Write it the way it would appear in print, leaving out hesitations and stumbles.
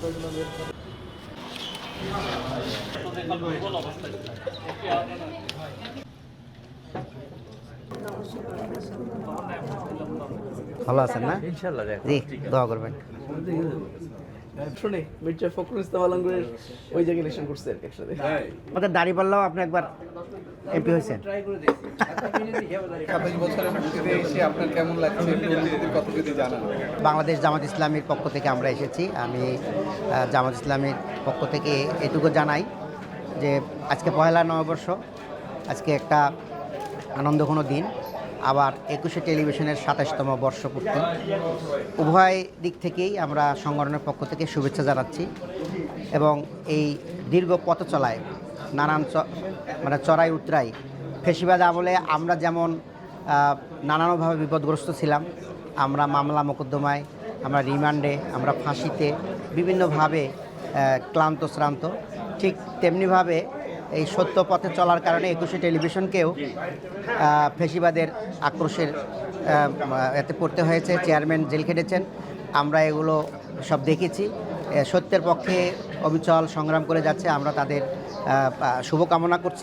ভালো আছেন না? ইনশাআল্লাহ জি, দোয়া করবেন। শুনে মির্জা ফখরুল ইসলাম আলমগীরের ওই জায়গায় ইলেকশন করছে আর কি একসাথে। আমাদের দাঁড়িপাল্লাও আপনি একবার এমপি হয়েছেন। ২৭ বছরের মুক্তিতে এসে আপনার কেমন লাগছে পরিস্থিতির কথা যদি জানান। বাংলাদেশ জামাত ইসলামীর পক্ষ থেকে আমরা এসেছি। আমি জামাত ইসলামীর পক্ষ থেকে এটুকু জানাই যে আজকে পহেলা নববর্ষ, আজকে একটা আনন্দঘন দিন, আবার ২১শে টেলিভিশনের ২৭তম বর্ষপূর্তি। উভয় দিক থেকেই আমরা সংগঠনের পক্ষ থেকে শুভেচ্ছা জানাচ্ছি এবং এই দীর্ঘ পথ চলায় নানান মানে চড়াই উতরাই ফেসিবাদ আমলে আমরা যেমন নানানভাবে বিপদগ্রস্ত ছিলাম, আমরা মামলা মোকদ্দমায়, আমরা রিমান্ডে, আমরা ফাঁসিতে বিভিন্নভাবে ক্লান্ত শ্রান্ত, ঠিক তেমনিভাবে এই সত্য পথে চলার কারণে ২১শে টেলিভিশনকেও ফেসিবাদের আক্রোশের এতে পড়তে হয়েছে। চেয়ারম্যান জেল খেটেছেন, আমরা এগুলো সব দেখেছি। সত্যের পক্ষে অবিচল সংগ্রাম করে যাচ্ছে, আমরা তাদের শুভকামনা করছি।